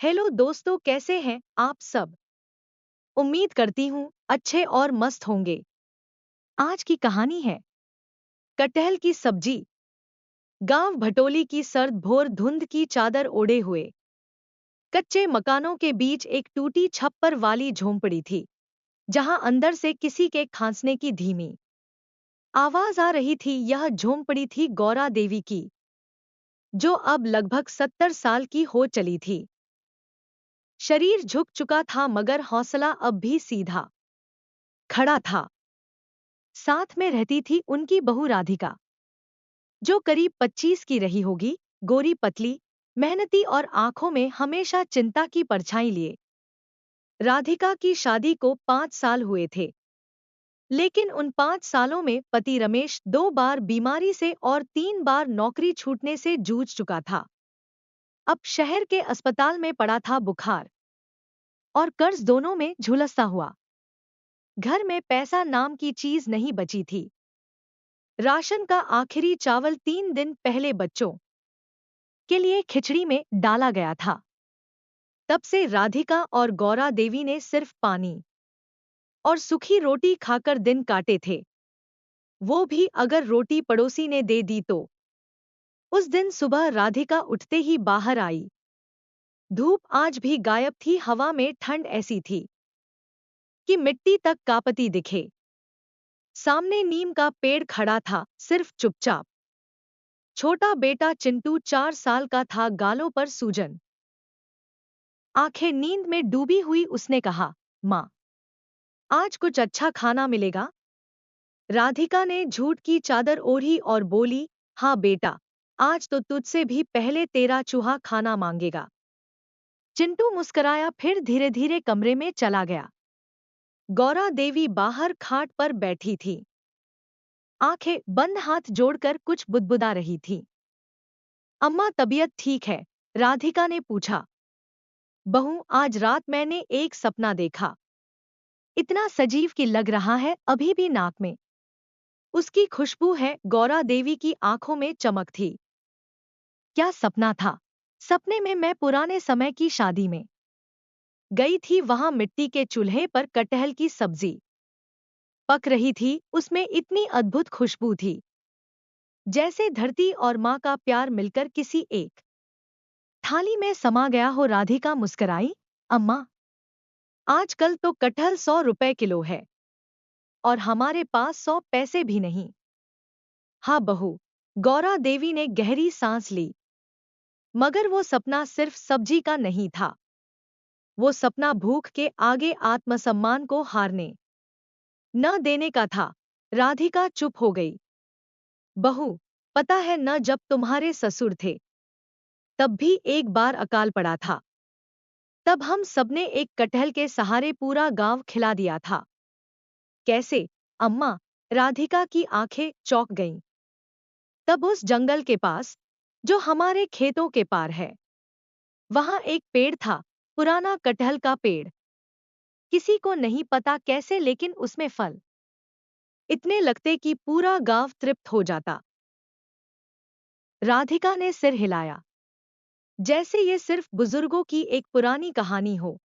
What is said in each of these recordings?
Hello दोस्तों, कैसे हैं आप सब। उम्मीद करती हूँ अच्छे और मस्त होंगे। आज की कहानी है कटहल की सब्जी। गांव भटोली की सर्द भोर धुंध की चादर ओढ़े हुए कच्चे मकानों के बीच एक टूटी छप्पर वाली झोंपड़ी थी, जहां अंदर से किसी के खांसने की धीमी आवाज आ रही थी। यह झोंपड़ी थी गौरा देवी की, जो अब लगभग 70 साल की हो चली थी। शरीर झुक चुका था मगर हौसला अब भी सीधा खड़ा था। साथ में रहती थी उनकी बहू राधिका, जो करीब 25 की रही होगी, गोरी पतली, मेहनती और आंखों में हमेशा चिंता की परछाई लिए। राधिका की शादी को 5 साल हुए थे, लेकिन उन 5 सालों में पति रमेश 2 बार बीमारी से और 3 बार नौकरी छूटने से जूझ चुका था। अब शहर के अस्पताल में पड़ा था बुखार और कर्ज दोनों में झुलसता हुआ। घर में पैसा नाम की चीज नहीं बची थी। राशन का आखिरी चावल 3 दिन पहले बच्चों के लिए खिचड़ी में डाला गया था। तब से राधिका और गौरा देवी ने सिर्फ पानी और सूखी रोटी खाकर दिन काटे थे, वो भी अगर रोटी पड़ोसी ने दे दी तो। उस दिन सुबह राधिका उठते ही बाहर आई। धूप आज भी गायब थी, हवा में ठंड ऐसी थी कि मिट्टी तक कांपती दिखे। सामने नीम का पेड़ खड़ा था, सिर्फ चुपचाप। छोटा बेटा चिंटू 4 साल का था, गालों पर सूजन, आंखें नींद में डूबी हुई। उसने कहा, माँ, आज कुछ अच्छा खाना मिलेगा। राधिका ने झूठ की चादर ओढ़ी और बोली, हाँ बेटा, आज तो तुझसे भी पहले तेरा चूहा खाना मांगेगा। चिंटू मुस्कराया, फिर धीरे धीरे कमरे में चला गया। गौरा देवी बाहर खाट पर बैठी थी, आंखें बंद, हाथ जोड़कर कुछ बुदबुदा रही थी। अम्मा, तबीयत ठीक है? राधिका ने पूछा। बहू, आज रात मैंने एक सपना देखा, इतना सजीव कि लग रहा है अभी भी नाक में उसकी खुशबू है। गौरा देवी की आंखों में चमक थी। क्या सपना था? सपने में मैं पुराने समय की शादी में गई थी। वहां मिट्टी के चूल्हे पर कटहल की सब्जी पक रही थी। उसमें इतनी अद्भुत खुशबू थी, जैसे धरती और माँ का प्यार मिलकर किसी एक थाली में समा गया हो। राधिका मुस्कराई, अम्मा, आजकल तो कटहल 100 रुपए किलो है और हमारे पास 100 पैसे भी नहीं। हाँ बहू, गौरा देवी ने गहरी सांस ली। मगर वो सपना सिर्फ सब्जी का नहीं था, वो सपना भूख के आगे आत्मसम्मान को हारने न देने का था। राधिका चुप हो गई। बहू, पता है न, जब तुम्हारे ससुर थे तब भी एक बार अकाल पड़ा था। तब हम सबने एक कटहल के सहारे पूरा गांव खिला दिया था। कैसे अम्मा? राधिका की आंखें चौंक गईं। तब उस जंगल के पास, जो हमारे खेतों के पार है, वहां एक पेड़ था, पुराना कटहल का पेड़। किसी को नहीं पता कैसे, लेकिन उसमें फल इतने लगते कि पूरा गांव तृप्त हो जाता। राधिका ने सिर हिलाया, जैसे ये सिर्फ बुजुर्गों की एक पुरानी कहानी हो।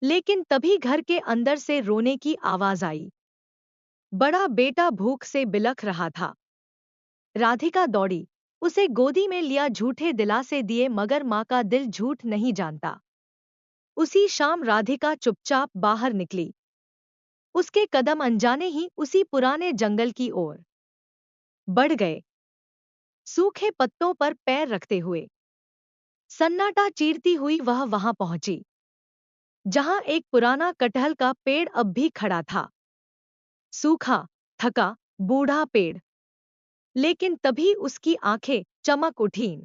लेकिन तभी घर के अंदर से रोने की आवाज आई। बड़ा बेटा भूख से बिलख रहा था। राधिका दौड़ी, उसे गोदी में लिया। झूठे दिलासे दिए, मगर माँ का दिल झूठ नहीं जानता। उसी शाम राधिका चुपचाप बाहर निकली। उसके कदम अनजाने ही उसी पुराने जंगल की ओर बढ़ गए, सूखे पत्तों पर पैर रखते हुए। सन्नाटा चीरती हुई वह वहां पहुंची, जहां एक पुराना कटहल का पेड़ अब भी खड़ा था। सूखा, थका, बूढ़ा पेड़। लेकिन तभी उसकी आंखें चमक उठीं।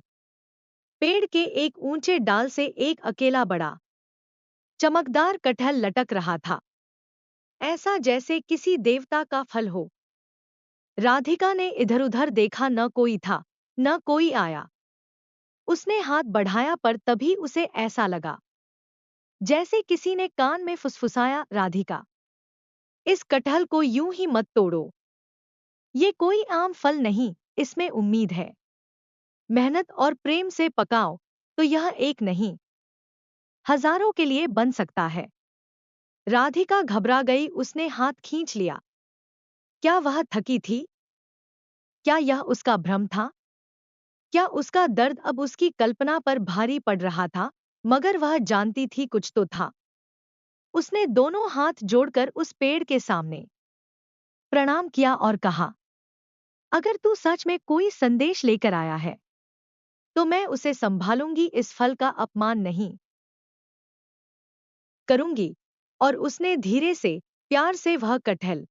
पेड़ के एक ऊंचे डाल से एक अकेला बड़ा चमकदार कटहल लटक रहा था, ऐसा जैसे किसी देवता का फल हो। राधिका ने इधर-उधर देखा, न कोई था, न कोई आया। उसने हाथ बढ़ाया, पर तभी उसे ऐसा लगा जैसे किसी ने कान में फुसफुसाया, राधिका, इस कटहल को यूं ही मत तोड़ो। ये कोई आम फल नहीं, इसमें उम्मीद है। मेहनत और प्रेम से पकाओ तो यह एक नहीं, हजारों के लिए बन सकता है। राधिका घबरा गई, उसने हाथ खींच लिया। क्या वह थकी थी? क्या यह उसका भ्रम था? क्या उसका दर्द अब उसकी कल्पना पर भारी पड़ रहा था? मगर वह जानती थी कुछ तो था। उसने दोनों हाथ जोड़कर उस पेड़ के सामने प्रणाम किया और कहा, अगर तू सच में कोई संदेश लेकर आया है तो मैं उसे संभालूंगी, इस फल का अपमान नहीं करूंगी। और उसने धीरे से, प्यार से वह कटहल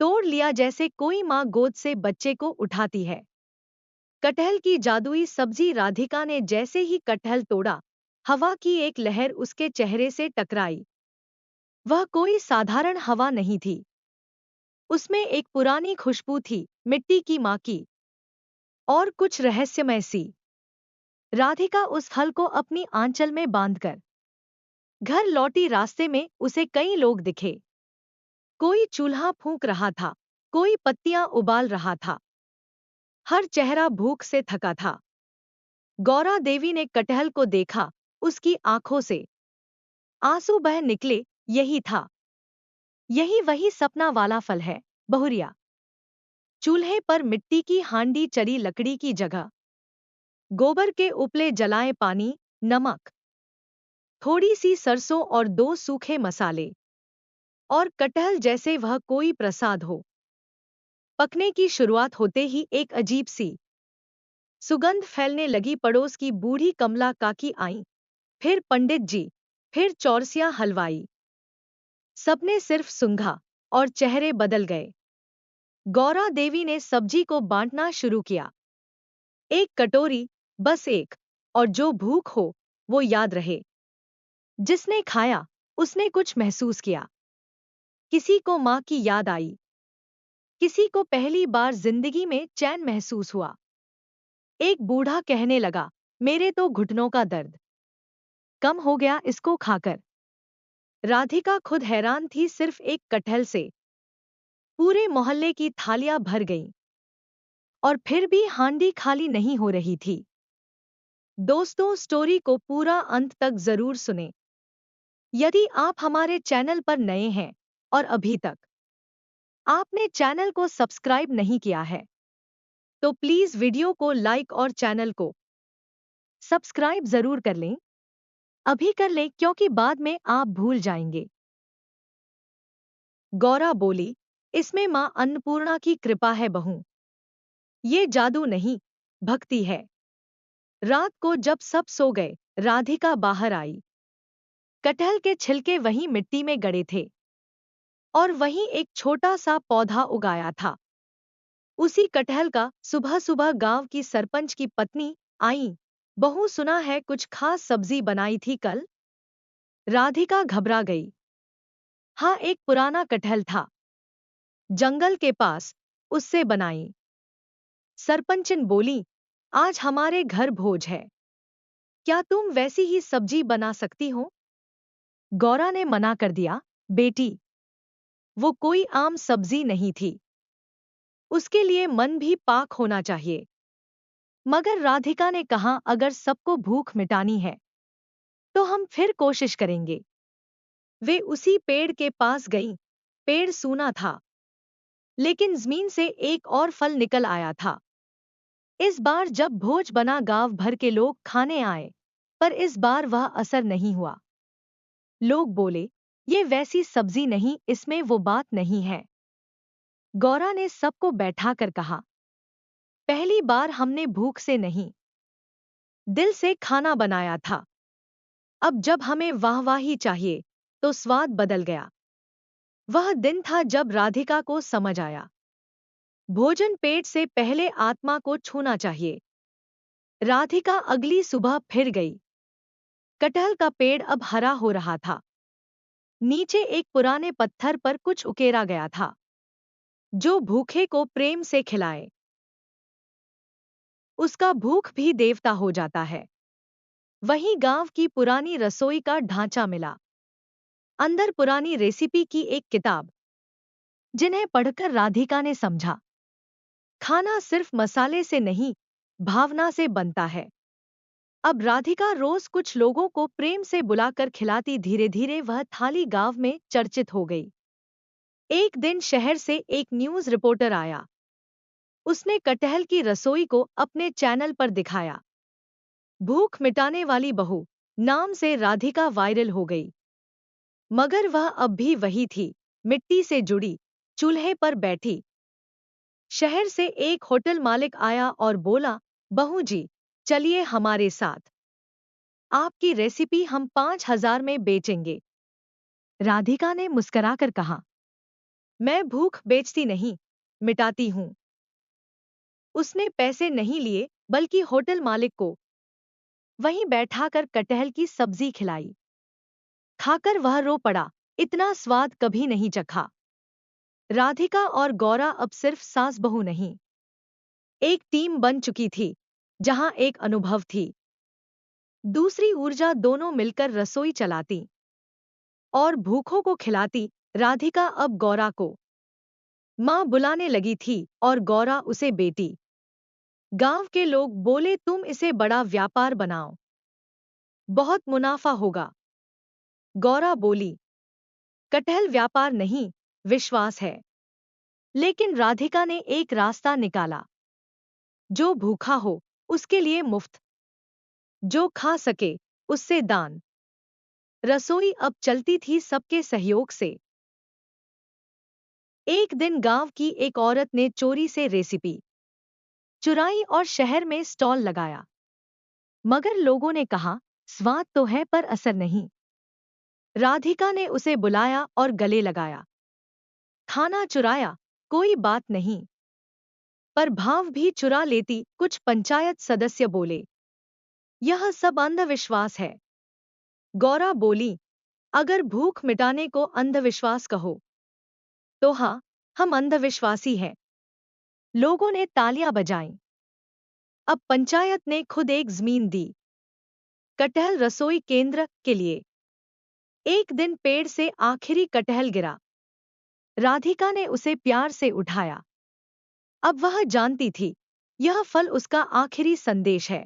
तोड़ लिया, जैसे कोई माँ गोद से बच्चे को उठाती है। कटहल की जादुई सब्जी। राधिका ने जैसे ही कटहल तोड़ा, हवा की एक लहर उसके चेहरे से टकराई। वह कोई साधारण हवा नहीं थी, उसमें एक पुरानी खुशबू थी, मिट्टी की, माँ की, और कुछ रहस्यमय सी। राधिका उस फल को अपनी आंचल में बांधकर घर लौटी। रास्ते में उसे कई लोग दिखे। कोई चूल्हा फूंक रहा था, कोई पत्तियां उबाल रहा था, हर चेहरा भूख से थका था। गौरा देवी ने कटहल को देखा, उसकी आंखों से आंसू बह निकले। यही था, यही वही सपना वाला फल है। बहुरिया चूल्हे पर मिट्टी की हांडी, चरी लकड़ी की जगह गोबर के उपले जलाए पानी, नमक, थोड़ी सी सरसों और दो सूखे मसाले, और कटहल जैसे वह कोई प्रसाद हो। पकने की शुरुआत होते ही एक अजीब सी सुगंध फैलने लगी। पड़ोस की बूढ़ी कमला काकी आई, फिर पंडित जी, फिर चौरसिया हलवाई। सबने सिर्फ सूंघा और चेहरे बदल गए। गौरा देवी ने सब्जी को बांटना शुरू किया। एक कटोरी, बस एक, और जो भूख हो वो याद रहे। जिसने खाया उसने कुछ महसूस किया। किसी को माँ की याद आई, किसी को पहली बार जिंदगी में चैन महसूस हुआ। एक बूढ़ा कहने लगा, मेरे तो घुटनों का दर्द कम हो गया इसको खाकर। राधिका खुद हैरान थी, सिर्फ एक कटहल से पूरे मोहल्ले की थालियां भर गईं। और फिर भी हांडी खाली नहीं हो रही थी। दोस्तों, स्टोरी को पूरा अंत तक जरूर सुने। यदि आप हमारे चैनल पर नए हैं और अभी तक आपने चैनल को सब्सक्राइब नहीं किया है तो प्लीज वीडियो को लाइक और चैनल को सब्सक्राइब जरूर कर लें। अभी कर लें, क्योंकि बाद में आप भूल जाएंगे। गौरा बोली, इसमें माँ अन्नपूर्णा की कृपा है बहू। ये जादू नहीं, भक्ति है। रात को जब सब सो गए, राधिका बाहर आई। कटहल के छिलके वहीं मिट्टी में गड़े थे और वहीं एक छोटा सा पौधा उगाया था। उसी कटहल का। सुबह सुबह गांव की सरपंच की पत्नी आई। बहू, सुना है कुछ खास सब्जी बनाई थी कल? राधिका घबरा गई। हाँ, एक पुराना कटहल था, जंगल के पास, उससे बनाई। सरपंचन बोली, आज हमारे घर भोज है, क्या तुम वैसी ही सब्जी बना सकती हो? गौरा ने मना कर दिया, बेटी, वो कोई आम सब्जी नहीं थी, उसके लिए मन भी पाक होना चाहिए। मगर राधिका ने कहा, अगर सबको भूख मिटानी है तो हम फिर कोशिश करेंगे। वे उसी पेड़ के पास गईं। पेड़ सूना था, लेकिन जमीन से एक और फल निकल आया था। इस बार जब भोज बना, गांव भर के लोग खाने आए, पर इस बार वह असर नहीं हुआ। लोग बोले, ये वैसी सब्जी नहीं, इसमें वो बात नहीं है। गौरा ने सबको बैठाकर कहा, पहली बार हमने भूख से नहीं, दिल से खाना बनाया था। अब जब हमें वाहवाही चाहिए तो स्वाद बदल गया। वह दिन था जब राधिका को समझ आया, भोजन पेट से पहले आत्मा को छूना चाहिए। राधिका अगली सुबह फिर गई। कटहल का पेड़ अब हरा हो रहा था। नीचे एक पुराने पत्थर पर कुछ उकेरा गया था, जो भूखे को प्रेम से खिलाए उसका भूख भी देवता हो जाता है। वहीं गांव की पुरानी रसोई का ढांचा मिला। अंदर पुरानी रेसिपी की एक किताब, जिन्हें पढ़कर राधिका ने समझा, खाना सिर्फ मसाले से नहीं, भावना से बनता है। अब राधिका रोज कुछ लोगों को प्रेम से बुलाकर खिलाती, धीरे धीरे वह थाली गांव में चर्चित हो गई। एक दिन शहर से एक न्यूज रिपोर्टर आया। उसने कटहल की रसोई को अपने चैनल पर दिखाया। भूख मिटाने वाली बहू नाम से राधिका वायरल हो गई। मगर वह अब भी वही थी, मिट्टी से जुड़ी, चूल्हे पर बैठी। शहर से एक होटल मालिक आया और बोला, बहू जी, चलिए हमारे साथ, आपकी रेसिपी हम 5,000 में बेचेंगे। राधिका ने मुस्कुराकर कहा, मैं भूख बेचती नहीं, मिटाती हूं। उसने पैसे नहीं लिए, बल्कि होटल मालिक को वहीं बैठाकर कटहल की सब्जी खिलाई। खाकर वह रो पड़ा, इतना स्वाद कभी नहीं चखा। राधिका और गौरा अब सिर्फ सास बहू नहीं, एक टीम बन चुकी थी, जहां एक अनुभव थी, दूसरी ऊर्जा, दोनों मिलकर रसोई चलाती और भूखों को खिलाती। राधिका अब गौरा को माँ बुलाने लगी थी और गौरा उसे बेटी। गांव के लोग बोले, तुम इसे बड़ा व्यापार बनाओ, बहुत मुनाफा होगा। गौरा बोली, कटहल व्यापार नहीं, विश्वास है। लेकिन राधिका ने एक रास्ता निकाला, जो भूखा हो उसके लिए मुफ्त, जो खा सके उससे दान। रसोई अब चलती थी सबके सहयोग से। एक दिन गांव की एक औरत ने चोरी से रेसिपी चुराई और शहर में स्टॉल लगाया। मगर लोगों ने कहा, स्वाद तो है पर असर नहीं। राधिका ने उसे बुलाया और गले लगाया। खाना चुराया, कोई बात नहीं, पर भाव भी चुरा लेती। कुछ पंचायत सदस्य बोले, यह सब अंधविश्वास है। गौरा बोली, अगर भूख मिटाने को अंधविश्वास कहो, तो हाँ, हम अंधविश्वासी हैं। लोगों ने तालियां बजाईं। अब पंचायत ने खुद एक जमीन दी, कटहल रसोई केंद्र के लिए। एक दिन पेड़ से आखिरी कटहल गिरा। राधिका ने उसे प्यार से उठाया। अब वह जानती थी, यह फल उसका आखिरी संदेश है।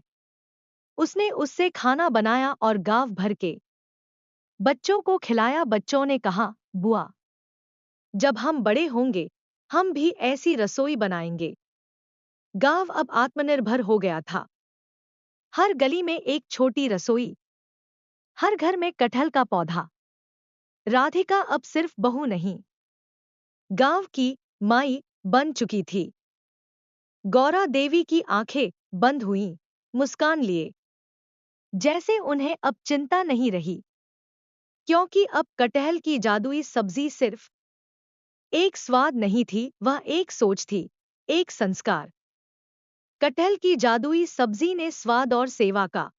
उसने उससे खाना बनाया और गांव भर के बच्चों को खिलाया। बच्चों ने कहा, बुआ, जब हम बड़े होंगे, हम भी ऐसी रसोई बनाएंगे। गांव अब आत्मनिर्भर हो गया था। हर गली में एक छोटी रसोई, हर घर में कटहल का पौधा। राधिका अब सिर्फ बहू नहीं, गांव की माई बन चुकी थी। गौरा देवी की आंखें बंद हुईं, मुस्कान लिए, जैसे उन्हें अब चिंता नहीं रही, क्योंकि अब कटहल की जादुई सब्जी सिर्फ एक स्वाद नहीं थी, वह एक सोच थी, एक संस्कार। कटहल की जादुई सब्जी ने स्वाद और सेवा का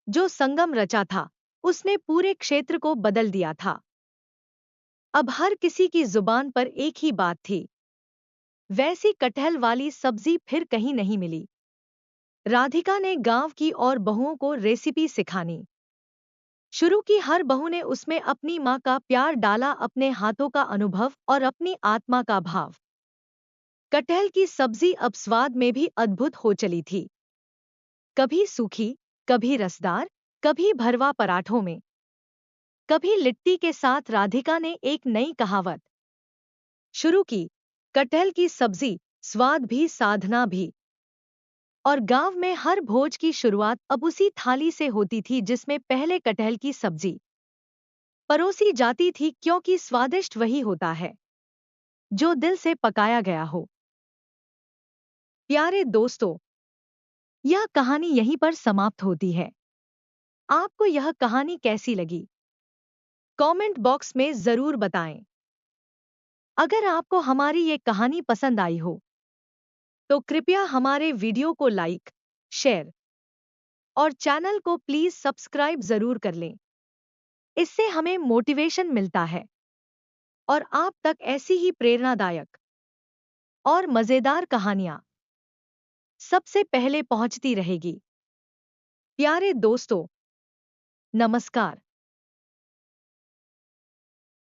जो संगम रचा था, उसने पूरे क्षेत्र को बदल दिया था। अब हर किसी की जुबान पर एक ही बात थी, वैसी कटहल वाली सब्जी फिर कहीं नहीं मिली। राधिका ने गांव की और बहुओं को रेसिपी सिखानी शुरू की। हर बहू ने उसमें अपनी माँ का प्यार डाला, अपने हाथों का अनुभव और अपनी आत्मा का भाव। कटहल की सब्जी अब स्वाद में भी अद्भुत हो चली थी, कभी सूखी, कभी रसदार, कभी भरवा पराठों में, कभी लिट्टी के साथ। राधिका ने एक नई कहावत शुरू की, कटहल की सब्जी, स्वाद भी साधना भी। और गांव में हर भोज की शुरुआत अब उसी थाली से होती थी, जिसमें पहले कटहल की सब्जी परोसी जाती थी, क्योंकि स्वादिष्ट वही होता है जो दिल से पकाया गया हो। प्यारे दोस्तों, यह कहानी यहीं पर समाप्त होती है। आपको यह कहानी कैसी लगी, कमेंट बॉक्स में जरूर बताएं। अगर आपको हमारी ये कहानी पसंद आई हो, तो कृपया हमारे वीडियो को लाइक, शेयर और चैनल को प्लीज सब्सक्राइब जरूर कर लें। इससे हमें मोटिवेशन मिलता है और आप तक ऐसी ही प्रेरणादायक और मजेदार कहानियां सबसे पहले पहुंचती रहेगी। प्यारे दोस्तों, नमस्कार।